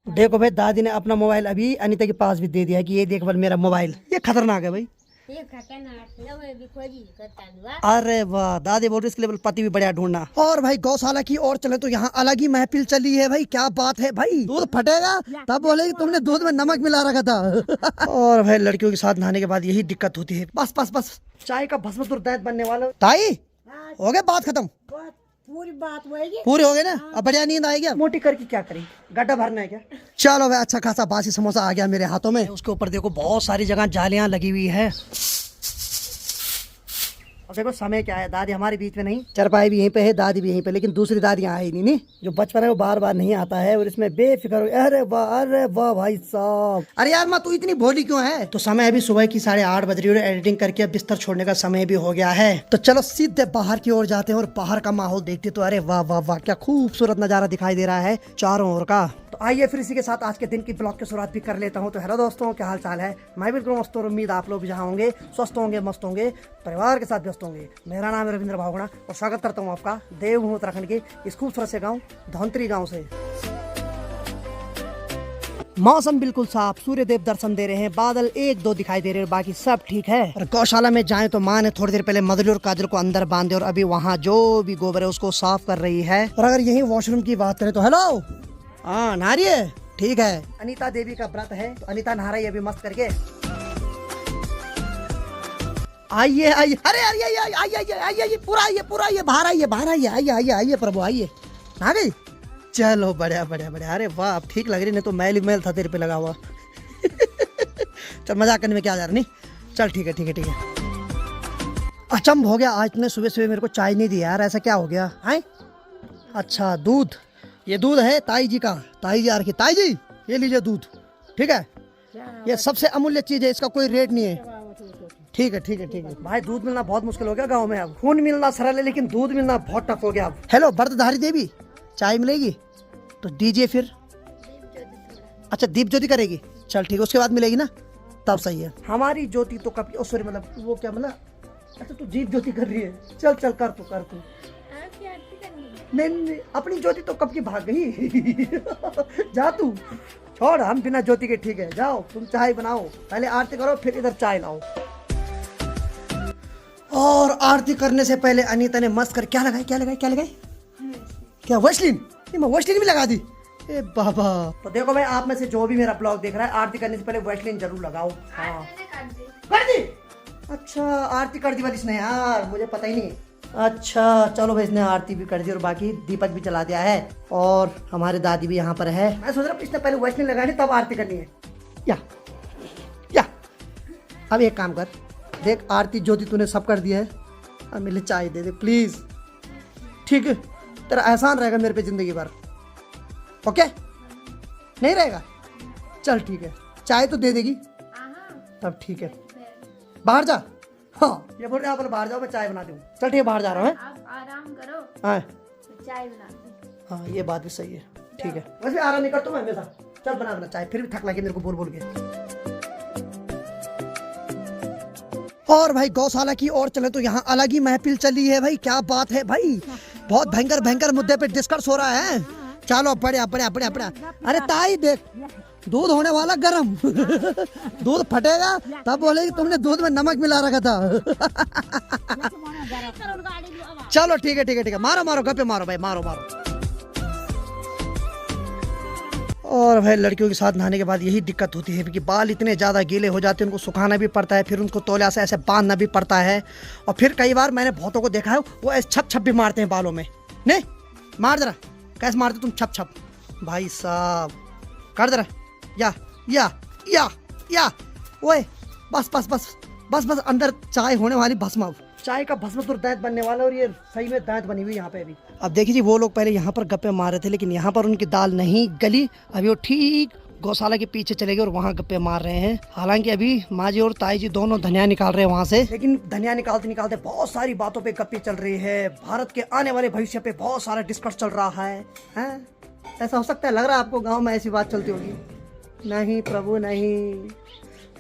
देखो भाई, दादी ने अपना मोबाइल अभी अनीता के पास भी दे दिया कि ये देख भाई मेरा मोबाइल। ये खतरनाक है भाई। ये खतरनाक ना, मैं भी खोजी करता हुआ। अरे वाह, दादी बोल रही इसके लिए पति भी बढ़िया ढूंढना। और भाई गौशाला की ओर चले तो यहाँ अलग ही महफिल चली है भाई। क्या बात है भाई, दूध फटेगा तब बोले तुमने दूध में नमक मिला रखा था। और भाई लड़कियों के साथ नहाने के बाद यही दिक्कत होती है। बस बस बस, चाय का भस्मासुर दैत बनने वाला। ताई हो गया, बात खत्म, पूरी बात वही। पूरी हो गई ना। अब बढ़िया नींद आएगी। मोटी करके क्या करें, गड्ढा भरना है क्या? चलो भाई, अच्छा खासा बासी समोसा आ गया मेरे हाथों में। उसके ऊपर देखो बहुत सारी जगह जालियां लगी हुई है। और देखो समय क्या है, दादी हमारे बीच में नहीं, चरपाई भी यहीं पे है, दादी भी यहीं पे, लेकिन दूसरी दादी यहाँ आई नहीं। जो बचपन है वो बार बार नहीं आता है और इसमें बेफिक्र। अरे वाह भाई साहब। अरे यार माँ, तू इतनी भोली क्यों है? तो समय अभी सुबह की 8:30 बज रही है। एडिटिंग करके अब बिस्तर छोड़ने का समय भी हो गया है। तो चलो सीधे बाहर की ओर जाते हैं और बाहर का माहौल देखते। तो अरे वाह वाह वाह, क्या खूबसूरत नजारा दिखाई दे रहा है चारों ओर का। तो आइए फिर इसी के साथ आज के दिन की ब्लॉग की शुरुआत भी कर लेता हूँ। तो हेलो दोस्तों, क्या हाल चाल है? मैं बिल्कुल मस्त और उम्मीद आप लोग भी जहाँ होंगे स्वस्थ होंगे, मस्त होंगे, परिवार के साथ व्यस्त होंगे। मेरा नाम है रविंद्र भावगुणा और स्वागत करता हूँ आपका देवभूमि उत्तराखंड के इस खूबसूरत से गाँव धौंतरी गाँव से। मौसम बिल्कुल साफ, सूर्य देव दर्शन दे रहे हैं, बादल 1-2 दिखाई दे रहे हैं, बाकी सब ठीक है। और गौशाला में जाएं तो माँ ने थोड़ी देर पहले मदली और काजल को अंदर बांधे और अभी वहाँ जो भी गोबर है उसको साफ कर रही है। और अगर यही वॉशरूम की बात करें तो हेलो, हाँ नहा रही है, ठीक है। अनीता देवी का व्रत है तो अनीता नहा रही है अभी मस्त करके। आइए आइए, अरे आइए आइए आइए आइए आइए, पूरा आइए, पूरा आइए, बाहर आइए, बाहर आइए, आइए आइए आइए प्रभु आइए। नहा गई? चलो बढ़िया बढ़िया बढ़िया। अरे वाह, अब ठीक लग रही, नहीं तो मैल ही मैल था तेरे पे लगा हुआ। चल मजाक करने में क्या जा रहा, नहीं चल ठीक है ठीक है ठीक है। अचंभ हो गया, आज तुमने सुबह सुबह मेरे को चाय नहीं दी यार, ऐसा क्या हो गया है? अच्छा दूध, ये दूध है ताई जी का, ताई जी आ रखी। ताई जी ये लीजिए दूध, ठीक है, ये सबसे अमूल्य चीज है, इसका कोई रेट नहीं है। ठीक है ठीक है ठीक है भाई, दूध मिलना बहुत मुश्किल हो गया गांव में। अब खून मिलना सरल है लेकिन दूध मिलना बहुत टफ हो गया अब। हेलो व्रतधारी देवी, चाय मिलेगी? तो दीजिए फिर। अच्छा दीप ज्योति करेगी, चल ठीक है, उसके बाद मिलेगी ना, तब सही है। हमारी ज्योति तो कभी, सॉरी मतलब वो क्या मतलब, अच्छा तू दीप ज्योति कर रही है, चल चल कर तू कर तू। नहीं अपनी ज्योति तो कब की भाग गई। जा तू, छोड़, हम बिना ज्योति के ठीक है। जाओ तुम चाय बनाओ, पहले आरती करो फिर इधर चाय लाओ। और आरती करने से पहले अनीता ने मस्त कर क्या लगाई, क्या लगाई, क्या लगाई, क्या वैसलीन? मैं वैसलीन भी लगा दी, ए बाबा। तो देखो भाई, आप में से जो भी मेरा ब्लॉग देख रहा है, आरती करने से पहले वैसलीन जरूर लगाओ। हाँ कर दी। अच्छा आरती कर दी वाली इसने, यार मुझे पता ही नहीं। अच्छा चलो भाई, इसने आरती भी कर दी और बाकी दीपक भी जला दिया है और हमारे दादी भी यहाँ पर है। मैं सोच रहा हूँ इसने पहले वैसलीन लगानी तब आरती करनी है। या अब एक काम कर, देख आरती ज्योति तूने सब कर दिया है, अब मेरे लिए चाय दे दे प्लीज, ठीक है? तेरा एहसान रहेगा मेरे पे जिंदगी भर, ओके? नहीं रहेगा? चल ठीक है, चाय तो दे देगी तब ठीक है। बाहर जा, हाँ ये बोल रहे हैं बाहर जाओ, मैं चाय बना दूँ। चल ठीक है, बाहर जा रहा हूँ। आप आराम करो, हाँ चाय बना। हाँ ये बात भी सही है, ठीक है। वैसे आराम नहीं करता मैं हमेशा, चल बना बना चाय, फिर भी थक लगी मेरे को बोल बोल के। और भाई गौशाला की ओर चले तो यहाँ अलग ही महफिल चली है भाई। क्या बात है भाई, बहुत भयंकर भयंकर मुद्दे पे डिस्कस हो रहा है। चलो बढ़िया बढ़िया बढ़िया बढ़िया। अरे ताई देख, दूध होने वाला गरम। दूध फटेगा तब बोलेगी तुमने दूध में नमक मिला रखा था। चलो ठीक है ठीक है ठीक है, मारो मारो गप्पे मारो भाई, मारो मारो। और भाई लड़कियों के साथ नहाने के बाद यही दिक्कत होती है कि बाल इतने ज़्यादा गीले हो जाते हैं, उनको सुखाना भी पड़ता है, फिर उनको तौलिया से ऐसे बांधना भी पड़ता है। और फिर कई बार मैंने बहुतों को देखा है वो ऐसे छप छप भी मारते हैं बालों में। नहीं मार जरा, कैसे मारते तुम छप छप? भाई साहब कर जरा, या ओए बस बस बस बस बस, अंदर चाय होने वाली भस्म, चाय का भस्मासुर दांत बनने वाला। और ये सही में दांत बनी हुई यहाँ पे अभी। अब देखिए जी, वो लोग पहले यहाँ पर गप्पे मार रहे थे लेकिन यहाँ पर उनकी दाल नहीं गली, अभी वो ठीक गौशाला के पीछे चले गए और वहाँ गप्पे मार रहे हैं। हालांकि अभी माँ जी और ताई जी दोनों धनिया निकाल रहे हैं वहाँ से, लेकिन धनिया निकालते निकालते बहुत सारी बातों पे गप्पे चल रही है। भारत के आने वाले भविष्य पे बहुत सारा डिस्कस चल रहा है। ऐसा हो सकता है? लग रहा है आपको गाँव में ऐसी बात चलती होगी? नहीं प्रभु नहीं,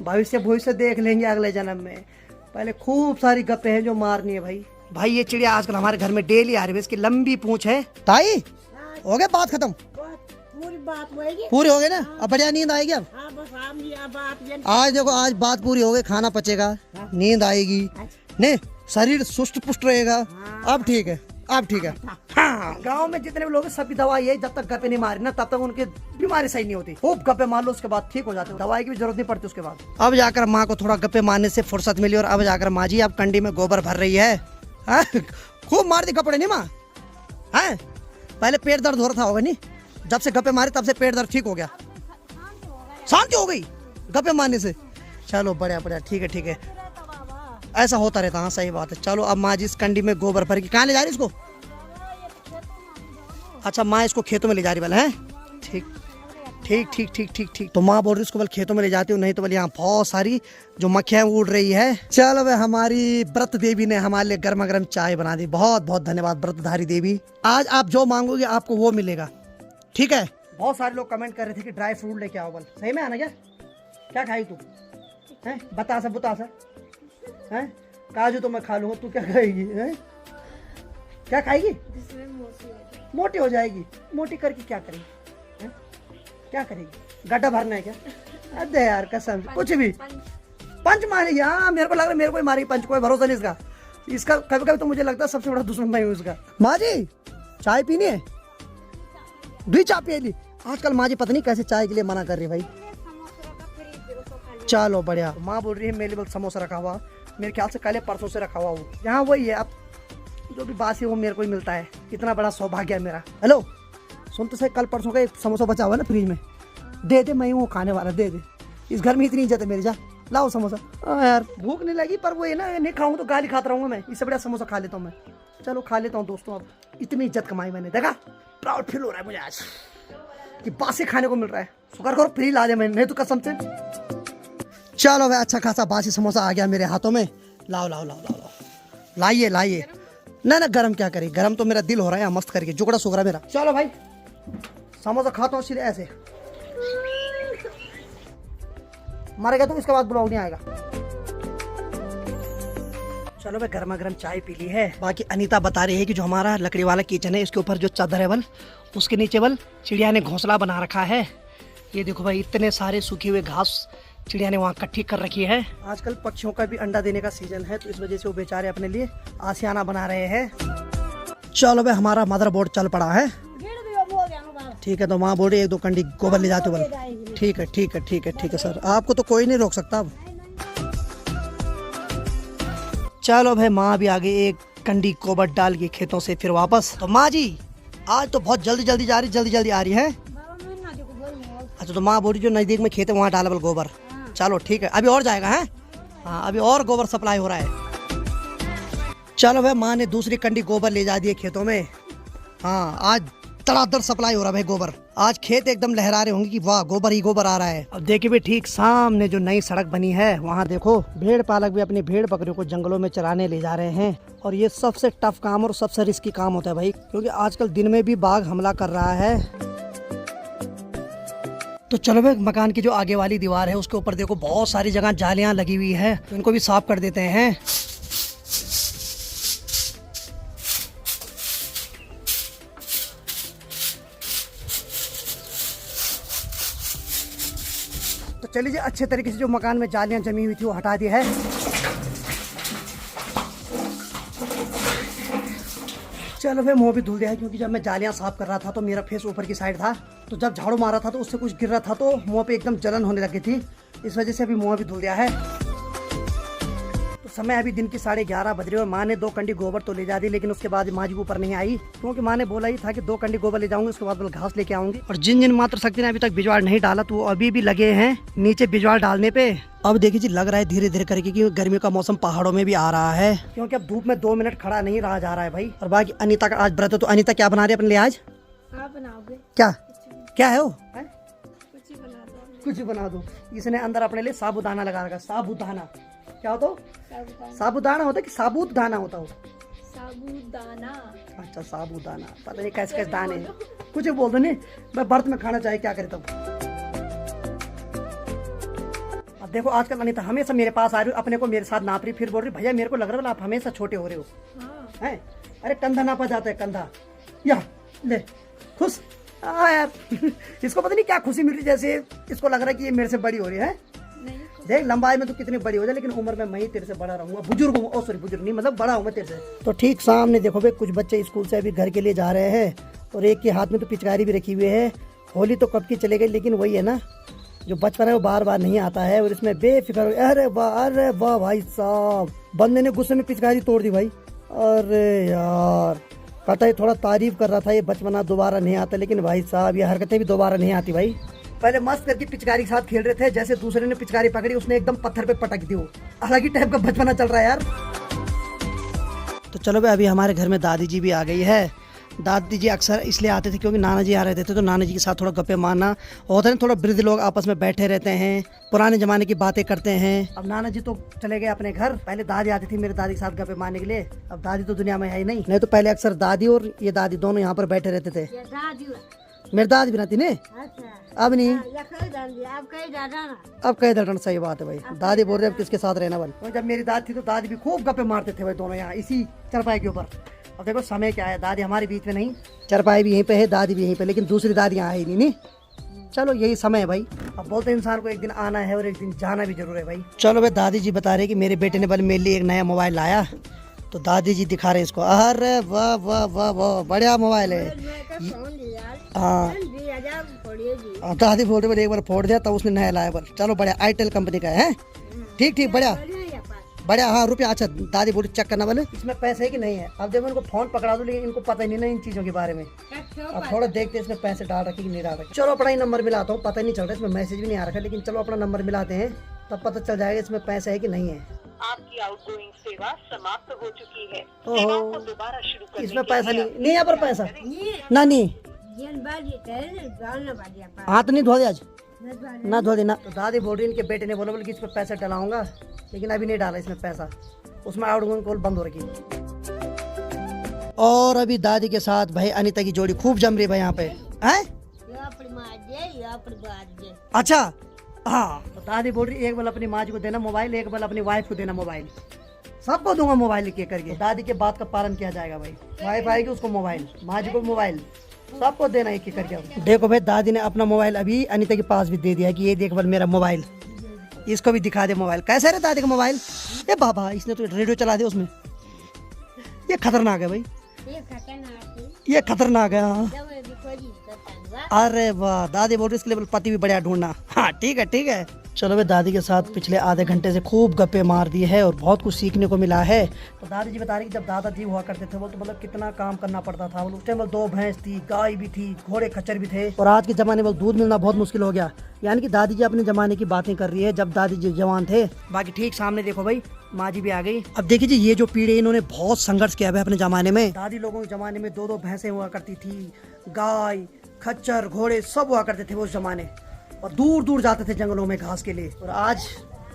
भविष्य देख लेंगे अगले जन्म में। पहले खूब सारी गप्पे हैं जो मारनी है भाई। भाई ये चिड़िया आजकल हमारे घर में डेली आ रही है, इसकी लंबी पूंछ है। ताई हो गया बात खत्म? पूरी बात वही पूरी हो गई ना? अब बढ़िया नींद आएगी अब। हाँ बस हम ये बात ये आज देखो, आज बात पूरी हो गई, खाना पचेगा, नींद आएगी, नहीं शरीर सुस्त पुष्ट रहेगा। अब ठीक है, अब ठीक है। हाँ, गांव में जितने भी लोग हैं सबकी दवाई है, जब तक गप्पे नहीं मारे ना तब तक उनकी बीमारी सही नहीं होती। खूब गप्पे मार लो, उसके बाद ठीक हो जाते हो, दवाई की भी जरूरत नहीं पड़ती उसके बाद। अब जाकर माँ को थोड़ा गप्पे मारने से फुर्सत मिली और अब जाकर माँ जी अब कंडी में गोबर भर रही है। हाँ? खूब मार दी कपड़े नहीं माँ? है पहले पेट दर्द हो रहा था होगा नहीं, जब से गप्पे मारे तब से पेट दर्द ठीक हो गया, शांति हो गई गप्पे मारने से। चलो बढ़िया बढ़िया, ठीक है ठीक है, ऐसा होता रहता। हाँ सही बात है। चलो अब माँ जी इस कंडी में गोबर भर के कहाँ ले जा रही इसको? अच्छा माँ इसको खेतों में ले जा रही वाला है। ठीक ठीक ठीक ठीक ठीक ठीक। तो माँ बोल रही इसको बल खेतों में ले जाती हूँ, नहीं तो बल यहाँ बहुत सारी जो मक्खियाँ उड़ रही है। चलो भाई, हमारी व्रत देवी ने हमारे लिए गर्मा गर्म चाय बना दी, बहुत बहुत धन्यवाद व्रतधारी देवी। आज आप जो मांगोगे आपको वो मिलेगा, ठीक है। बहुत सारे लोग कमेंट कर रहे थे कि ड्राई फ्रूट लेके आओ, बल सही में आना क्या? क्या खाई तू है? बता सा है? काजू तो मैं खा लूंगा, तू क्या खाएगी है? क्या खाएगी? मोटी हो जाएगी। मोटी करके क्या करेगी है? क्या करेगी? गड्ढा भरना है क्या? अरे यार कसम, कुछ भी पंच मारेगी। हाँ मेरे को लग रहा है मेरे को ही मारेगी पंच, कोई भरोसा नहीं इसका। इसका कभी कभी तो मुझे लगता है सबसे बड़ा दुश्मन मैं हूँ इसका। माँ जी चाय पीनी है? भी चाय पी ली। आजकल माँ जी पता नहीं कैसे चाय के लिए मना कर रही भाई। चलो बढ़िया। माँ बोल रही है मेरे लिए समोसा रखा हुआ, मेरे ख्याल से कल परसों से रखा हुआ वो यहाँ वही है। अब जो भी बासी है वो मेरे को ही मिलता है, इतना बड़ा सौभाग्य है मेरा। हेलो सुन तो सही, कल परसों का एक समोसा बचा हुआ है ना फ्रिज में, दे दे, मैं हूँ खाने वाला, दे दे। इस घर में इतनी इज्जत है मेरी, जा लाओ समोसा। हाँ यार भूख नहीं लगी, पर वो है ना, नहीं खाऊंगा तो गाली खाता रहूँगा मैं, इससे बड़ा समोसा खा लेता हूँ मैं। चलो खा लेता हूँ दोस्तों। अब इतनी इज्जत कमाई मैंने, देखा प्राउड फील हो रहा है मुझे आज कि बासी खाने को मिल रहा है। शुक्र करो फ्री ला दे मैंने, नहीं तो कसम से। चलो भाई, अच्छा खासा बासी समोसा आ गया मेरे हाथों में। लाओ लाओ लाओ लाओ लाओ, लाइए लाइए। ना गरम क्या करी, गरम तो मेरा दिल हो रहा है मस्त करके, जुगड़ा सुगड़ा मेरा। चलो भाई समोसा खाता हूँ सीधे ऐसे, मर गया तो इसके बाद ब्लॉग नहीं आएगा। चलो भाई गर्मा गर्म चाय पी ली है। बाकी अनीता बता रही है कि जो हमारा लकड़ी वाला किचन है इसके ऊपर जो चादर है बल, उसके नीचे बल चिड़िया ने घोंसला बना रखा है। ये देखो भाई, इतने सारे सूखे हुए घास चिड़िया ने वहाँ इकट्ठी कर रखी है। आजकल पक्षियों का भी अंडा देने का सीजन है, तो इस वजह से वो बेचारे अपने लिए आशियाना बना रहे हैं। चलो भाई हमारा मदरबोर्ड चल पड़ा है। ठीक है, तो माँ बोल रही 1-2 कंडी गोबर ले जाते बल। ठीक है ठीक है ठीक है ठीक है सर, आपको तो कोई नहीं रोक सकता अब। चलो भाई माँ भी आ गई, एक कंडी गोबर डाल के खेतों से फिर वापस। तो माँ जी आज तो बहुत जल्दी जल्दी जा रही, जल्दी जल्दी आ रही है। अच्छा तो माँ बोल रही जो नजदीक में खेत है वहाँ डाला बल गोबर। चलो ठीक है, अभी और जाएगा है। हाँ अभी और गोबर सप्लाई हो रहा है। चलो भाई माँ ने दूसरी कंडी गोबर ले जा दी है खेतों में। हाँ आज तड़ातड़ सप्लाई हो रहा है भाई गोबर। आज खेत एकदम लहरा रहे होंगे कि वाह गोबर ही गोबर आ रहा है। अब देखिए भी ठीक सामने जो नई सड़क बनी है वहाँ देखो भेड़ पालक भी अपनी भेड़ बकरियों को जंगलों में चराने ले जा रहे हैं। और ये सबसे टफ काम और सबसे रिस्की काम होता है भाई, क्योंकि आजकल दिन में भी बाघ हमला कर रहा है। तो चलो भाई मकान की जो आगे वाली दीवार है उसके ऊपर देखो बहुत सारी जगह जालियां लगी हुई है, तो इनको भी साफ कर देते हैं। तो चलिए अच्छे तरीके से जो मकान में जालियां जमी हुई थी वो हटा दी है। चलो भाई मुंह भी धुल दिया है, क्योंकि जब मैं जालियां साफ कर रहा था तो मेरा फेस ऊपर की साइड था, तो जब झाड़ू मारा था तो उससे कुछ गिर रहा था तो मुंह पे एकदम जलन होने लगी थी, इस वजह से अभी मुंह भी धुल दिया है। तो समय अभी दिन की 11:30 बज रही है और माँ ने 2 कंडी गोबर तो ले जा दी, लेकिन उसके बाद माँ जी ऊपर नहीं आई, क्योंकि माँ ने बोला ही था कि 2 कंडी गोबर ले जाऊंगी, उसके बाद घास लेके आऊंगी। और जिन जिन मात्र शक्ति ने अभी तक बिजवाड़ नहीं डाला तो वो अभी भी लगे हैं नीचे बिजवाड़ डालने पे। अब देखिए जी लग रहा है धीरे धीरे करके कि गर्मी का मौसम पहाड़ों में भी आ रहा है, क्योंकि अब धूप में 2 मिनट खड़ा नहीं रहा जा रहा है भाई। और बाकी अनीता का आज व्रत है, तो अनीता क्या बना रही है अपने लिए आज? आप बनाओगे क्या क्या है वो? कुछ ही बना दो। कुछ बना दो। इसने अंदर अपने लिए साबूदाना लगा रखा। साबूदाना क्या होता है? साबूदाना होता है कि साबूत दाना होता हो? साबूदाना। अच्छा साबूदाना, पता नहीं कैसे कैसे दाने कुछ बोल दो। नहीं मैं व्रत में खाना चाहिए, क्या करे तब। अब देखो आजकल अनीता हमेशा मेरे पास आ रही हो, अपने को मेरे साथ नाप रही, फिर बोल रही भैया मेरे को लग रहा है आप हमेशा छोटे हो रहे हो। हैं अरे कंधा नापा जाता है, कंधा या ले खुश हाँ यार इसको पता नहीं क्या खुशी मिल रही, जैसे इसको लग रहा है कि ये मेरे से बड़ी हो रही है। नहीं देख लंबाई में तो कितनी बड़ी हो जाए, लेकिन उम्र में मैं ही तेरे से बड़ा रहूंगा, बुजुर्ग हूँ। ओ सॉरी बुजुर्ग नहीं, मतलब बड़ा हूँ मैं तेरे से। तो ठीक सामने देखो भाई कुछ बच्चे स्कूल से अभी घर के लिए जा रहे हैं, और एक के हाथ में तो पिचकारी भी रखी हुई है। होली तो कब की चले गई, लेकिन वही है ना, जो बचपन है वो बार बार नहीं आता है। और इसमें बेफिक्र, अरे वाह भाई साहब, बंदे ने गुस्से में पिचकारी तोड़ दी भाई। अरे यार पता है, थोड़ा तारीफ कर रहा था ये बचपना दोबारा नहीं आता, लेकिन भाई साहब ये हरकतें भी दोबारा नहीं आती भाई। पहले मस्त करके पिचकारी के साथ खेल रहे थे, जैसे दूसरे ने पिचकारी पकड़ी उसने एकदम पत्थर पे पटक दी। वो अलग ही टाइप का बचपना चल रहा है यार। तो चलो भाई, अभी हमारे घर में दादी जी भी आ गई है। दादी जी अक्सर इसलिए आते थे क्योंकि नाना जी आ रहे थे, तो नाना जी के साथ थोड़ा गप्पे मारना होता है ना, थोड़ा वृद्ध लोग आपस में बैठे रहते हैं, पुराने जमाने की बातें करते हैं। अब नाना जी तो चले गए अपने घर, पहले दादी आती थी मेरे दादी के साथ गप्पे मारने के लिए। अब दादी तो दुनिया में है ही नहीं तो पहले अक्सर दादी और ये दादी दोनों यहाँ पर बैठे रहते थे। मेरे दादी भी रहती ने, अब नहीं, अब कहीं दर्शन। सही बात है भाई, दादी बोल रहे अब किसके साथ रहना बन। जब मेरी दादी थी तो दादी भी खूब गप्पे मारते थे भाई दोनों यहाँ इसी चरपाई के ऊपर। अब देखो समय क्या है, दादी हमारे बीच में नहीं, चरपाई भी यहीं पे है, दादी भी यहीं पे, लेकिन दूसरी दादी यहाँ है ही नहीं। चलो यही समय है भाई, अब बोलते इंसान को एक दिन आना है और एक दिन जाना भी जरूर है भाई। चलो भाई, दादी जी बता रहे कि मेरे बेटे ने बल मेरे लिए एक नया मोबाइल लाया, तो दादी जी दिखा रहे इसको। अरे वाह वाह वाह वाह, बढ़िया मोबाइल है। हाँ दादी बोल रहे एक बार फोड़ दिया तब उसने नया लाया बल। चलो बढ़िया, आईटेल कंपनी का है। ठीक ठीक बढ़िया बढ़िया। हाँ रुपया, अच्छा दादी बोली चेक करना बोले इसमें पैसे है कि नहीं है। अब देखो इनको फोन पकड़ा दो, लेकिन इनको पता ही नहीं ना इन चीजों के बारे में। अब थोड़ा देखते हैं इसमें पैसे डाल रखे कि नहीं डाल रखे। चलो अपना ही नंबर मिलाता हूँ, पता नहीं चल रहा इसमें मैसेज भी नहीं आ रखा, लेकिन चलो अपना नंबर मिलाते हैं, तब पता चल जाएगा इसमें पैसे है कि नहीं है। आपकी आउटगोइंग सेवा समाप्त हो चुकी है, सेवा को दोबारा शुरू करने इसमें पैसा नहीं यहाँ पर पैसा ना नहीं। हाथ नहीं धो दे आज, ना धो देना। तो दादी बोल रही इनके बेटे ने बोला कि इसमें पैसा डलाऊंगा, लेकिन अभी नहीं डाला इसमें पैसा, उसमें आउटगोइंग कॉल बंद हो रखी। और अभी दादी के साथ भाई अनीता की जोड़ी खूब जम रही है भाई यहाँ पे है। अच्छा हाँ, तो दादी बोल रही एक बार अपनी माँ जी को देना मोबाइल, एक बार अपनी वाइफ को देना मोबाइल, सबको दूंगा मोबाइल लिख करके। दादी के बात का पालन किया जाएगा भाई, वाइफ आएगी उसको मोबाइल, माँ जी को मोबाइल, सबको देना एक एक करके। देखो भाई दादी ने अपना मोबाइल अभी अनीता के पास भी दे दिया कि ये देख बल मेरा मोबाइल, इसको भी दिखा दे मोबाइल। कैसा है दादी का मोबाइल? ए बाबा इसने तो रेडियो चला दिया उसमें, ये खतरनाक है भाई, ये खतरनाक है। हाँ अरे वाह, दादी बोल रही इसके लिए पति भी बढ़िया ढूंढना। हाँ ठीक है ठीक है। चलो भाई दादी के साथ पिछले आधे घंटे से खूब गप्पे मार दिए है और बहुत कुछ सीखने को मिला है। तो दादी जी बता रही कि जब दादाजी हुआ करते थे वो तो मतलब कितना काम करना पड़ता था। उस टाइम 2 भैंस थी, गाय भी थी, घोड़े खच्चर भी थे, और आज के जमाने में दूध मिलना बहुत मुश्किल हो गया। यानी कि दादी जी अपने जमाने की बातें कर रही है जब दादी जी जवान थे। बाकी ठीक सामने देखो भाई माँ जी भी आ गई। अब देखिए जी ये जो पीढ़ी इन्होंने बहुत संघर्ष किया है अपने जमाने में। दादी लोगों के जमाने में 2-2 भैंसें हुआ करती थी, गाय खच्चर घोड़े सब हुआ करते थे वो उस जमाने, और दूर दूर जाते थे जंगलों में घास के लिए। और आज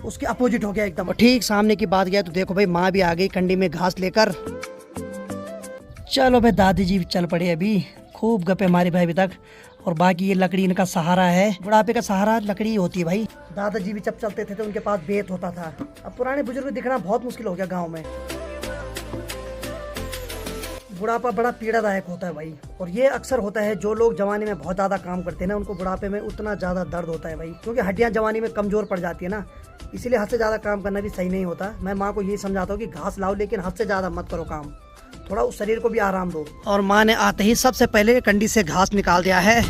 उसके अपोजिट हो गया एकदम। और ठीक सामने की बात गया तो देखो भाई माँ भी आ गई कंडी में घास लेकर। चलो भाई दादी जी चल पड़े अभी, खूब गप्पे मारे भाई अभी तक। और बाकी ये लकड़ी इनका सहारा है, बुढ़ापे का सहारा लकड़ी ही होती है भाई। दादाजी भी जब चलते थे तो उनके पास बेत होता था। अब पुराने बुजुर्ग दिखना बहुत मुश्किल हो गया गाँव में। बुढ़ापा बड़ा पीड़ादायक होता है भाई, और ये अक्सर होता है जो लोग जवानी में बहुत ज़्यादा काम करते हैं ना, उनको बुढ़ापे में उतना ज़्यादा दर्द होता है भाई, क्योंकि हड्डियां जवानी में कमज़ोर पड़ जाती है ना, इसीलिए हद से ज़्यादा काम करना भी सही नहीं होता। मैं माँ को यही समझाता हूँ कि घास लाओ, लेकिन हद से ज़्यादा मत करो काम, थोड़ा उस शरीर को भी आराम दो। और माँ ने आते ही सबसे पहले कंडी से घास निकाल दिया है।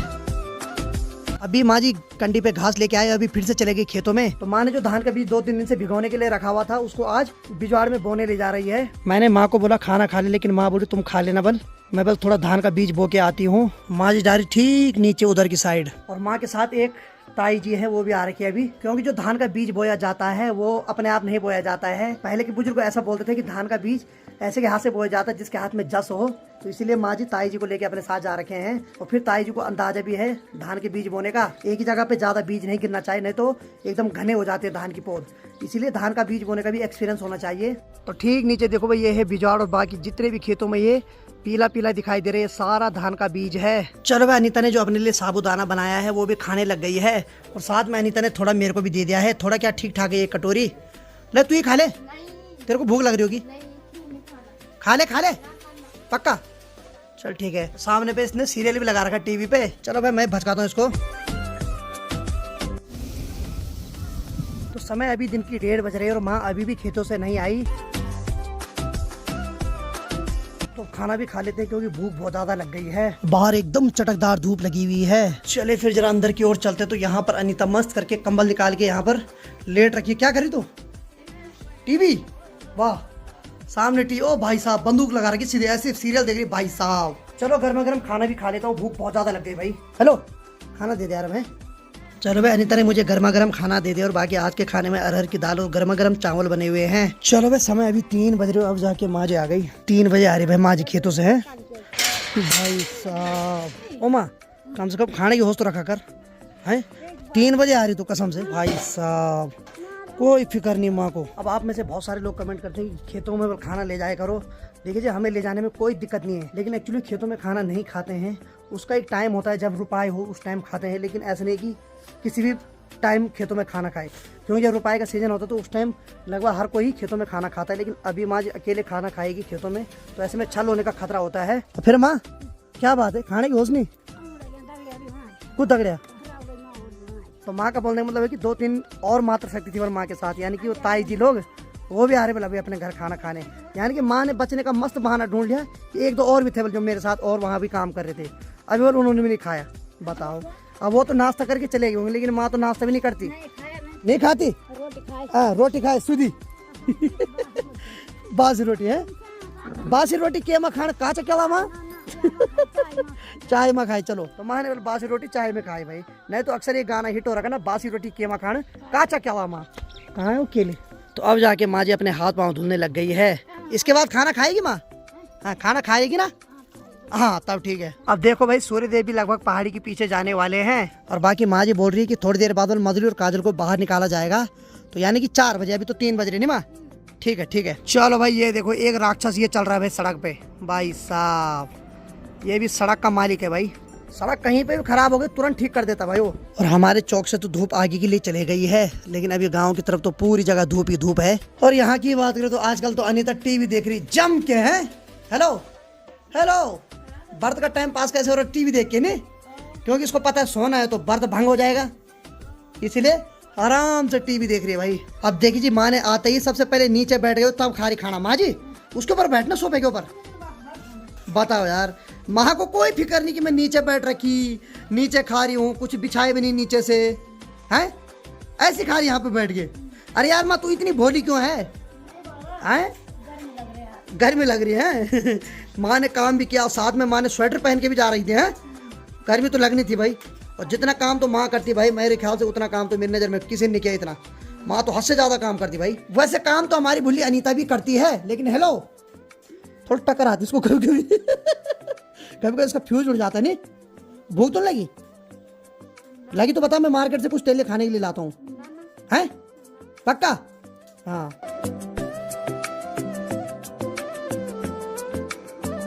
अभी माँ जी कंडी पे घास लेके आए, अभी फिर से चले गई खेतों में। तो माँ ने जो धान का बीज 2-3 दिन से भिगोने के लिए रखा हुआ था उसको आज बिजवाड़ में बोने ले जा रही है। मैंने माँ को बोला खाना खा ले, लेकिन माँ बोली तुम खा लेना बल, मैं बस थोड़ा धान का बीज बो के आती हूँ। माँ जी जा रही ठीक नीचे उधर की साइड, और माँ के साथ एक ताई जी है वो भी आ रखी है अभी, क्योंकि जो धान का बीज बोया जाता है वो अपने आप नहीं बोया जाता है। पहले के बुजुर्ग ऐसा बोलते थे कि धान का बीज ऐसे के हाथ से बोया जाता है जिसके हाथ में जस हो, तो इसीलिए माँ जी ताई जी को लेके अपने साथ जा रखे हैं। और फिर ताई जी को अंदाजा भी है धान के बीज बोने का, एक ही जगह पे ज्यादा बीज नहीं गिरना चाहिए, नहीं तो एकदम घने हो जाते हैं धान की पौध, इसीलिए धान का बीज बोने का भी एक्सपीरियंस होना चाहिए। तो ठीक नीचे देखो भाई ये है बिजवाड़, और बाकी जितने भी खेतों में ये पीला पीला दिखाई दे रहे हैं सारा धान का बीज है। चलो भाई अनीता ने जो अपने लिए साबूदाना बनाया है वो भी खाने लग गई है, और साथ में अनीता ने थोड़ा मेरे को भी दे दिया है। थोड़ा क्या ठीक ठाक है एक कटोरी, ले तू ही खा ले, तेरे को भूख लग रही होगी, खा ले पक्का। चल ठीक है। सामने पे इसने सीरियल भी लगा रखा टीवी पे। चलो भाई मैं भटकाता हूँ इसको। तो समय अभी दिन की 1:30 बज रही है और माँ अभी भी खेतों से नहीं आई। तो खाना भी खा लेते हैं क्योंकि भूख बहुत ज्यादा लग गई है। बाहर एकदम चटकदार धूप लगी हुई है। चले फिर जरा अंदर की ओर चलते। तो यहाँ पर अनीता मस्त करके कंबल निकाल के यहाँ पर लेट रखी। क्या करी तू? टीवी? वाह, सामने ओ भाई साहब बंदूक लगा रखी सीधे ऐसे सीरियल देख रही भाई साहब। चलो गर्मा गर्म खाना भी खा लेता हूँ, भूख बहुत ज्यादा लग गई भाई। हेलो, खाना दे दे यार मैं। चलो भाई अनीता ने मुझे गर्मा गर्म खाना दे दिया और बाकी आज के खाने में अरहर की दाल और गर्मा गर्म चावल बने हुए हैं। चलो भाई समय अभी 3 बज रहे हो। अब जाके माँ जी आ गई। 3 बजे आ रही भाई माँ जी खेतों से है। भाई साहब ओ माँ, कम से कम खाने की होश तो रखा कर है। 3 बजे आ रही तो कसम से भाई साहब कोई फिक्र नहीं माँ को। अब आप में से बहुत सारे लोग कमेंट करते हैं कि खेतों में खाना ले जाया करो। देखिए जी, हमें ले जाने में कोई दिक्कत नहीं है, लेकिन एक्चुअली खेतों में खाना नहीं खाते हैं। उसका एक टाइम होता है, जब रुपाई हो उस टाइम खाते हैं। लेकिन ऐसा नहीं कि किसी भी टाइम खेतों में खाना खाए, क्योंकि जब रुपाई का सीजन होता है तो उस टाइम लगभग हर कोई खेतों में खाना खाता है। लेकिन अभी माँ जी अकेले खाना खाएगी खेतों में, तो ऐसे में छल होने का खतरा होता है। फिर माँ क्या बात है, खाने की होश नहीं? कुछ तगड़िया। तो माँ का बोलने का मतलब है कि 2-3 और मात्र शक्ति थी और माँ के साथ, यानी कि वो ताई जी लोग वो भी आ रहे बोला अभी अपने घर खाना खाने। यानी कि माँ ने बचने का मस्त बहाना ढूंढ लिया कि 1-2 और भी थे जो मेरे साथ और वहाँ भी काम कर रहे थे। अभी और उन्होंने भी नहीं खाया। बताओ, अब वो तो नाश्ता करके चले गए होंगे, लेकिन माँ तो नाश्ता भी नहीं करती। नहीं खाती? रोटी खाए सुधी। बासी रोटी है, बासी रोटी के माँ खाना काचा क्या माँ? चाय में खाए। चलो तो माँ ने बासी रोटी चाय में खाई भाई। नहीं तो अक्सर ये गाना हिट हो रहा है ना, बासी रोटी केमा खान काचा क्या माँ। कहाँ है वो केले? तो अब जाके माँ जी अपने हाथ पाँव धुलने लग गई है। इसके बाद खाना खाएगी माँ? हाँ खाना खाएगी ना? हाँ तब ठीक है। अब देखो भाई सूर्य देव भी लगभग पहाड़ी के पीछे जाने वाले हैं और बाकी माँ जी बोल रही है कि थोड़ी देर बाद मधुरी और काजल को बाहर निकाला जाएगा। तो यानी कि 4 बजे, अभी तो 3 बज रहे नहीं माँ? ठीक है ठीक है। चलो भाई ये देखो एक राक्षस ये चल रहा है भाई सड़क पे। भाई साहब ये भी सड़क का मालिक है भाई। सड़क कहीं पे भी खराब हो गई तुरंत ठीक कर देता भाई वो। और हमारे चौक से तो धूप आगे के लिए चले गई है, लेकिन अभी गांव की तरफ तो पूरी जगह धूप ही धूप है। और यहाँ की बात करें तो आजकल तो अनीता टीवी देख रही जम के है। हेलो हेलो, बर्थ का टाइम पास कैसे हो रहा है? टीवी देख के नहीं, क्योंकि इसको पता है सोना है तो बर्थ भंग हो जाएगा, इसीलिए आराम से टीवी देख रही है भाई। अब देखिए जी, माँ ने आते ही सबसे पहले नीचे बैठ गए तब खा रही खाना। माँ जी उसके ऊपर बैठना, सोफे के ऊपर। बताओ यार, माँ को कोई फिक्र नहीं कि मैं नीचे बैठ रखी, नीचे खा रही हूँ, कुछ बिछाए भी नहीं नीचे से हैं, ऐसी खा रही यहाँ पे बैठ के। अरे यार माँ तू इतनी भोली क्यों है? गर्मी लग रही है। माँ ने काम भी किया और साथ में माँ ने स्वेटर पहन के भी जा रही थी। हैं गर्मी तो लगनी थी भाई। और जितना काम तो माँ करती भाई, मेरे ख्याल से उतना काम तो मेरी नज़र में किसी ने नहीं किया इतना। माँ तो हद से ज़्यादा काम करती भाई। वैसे काम तो हमारी भुल्ली अनीता भी करती है, लेकिन हेलो थोड़ा टक्कर आती इसको कभी कभी। कभी कभी इसका फ्यूज उड़ जाता है। नहीं भूख तो लगी तो बता, मैं मार्केट से कुछ तेल खाने के लिए लाता हूँ। हैं पक्का? हाँ।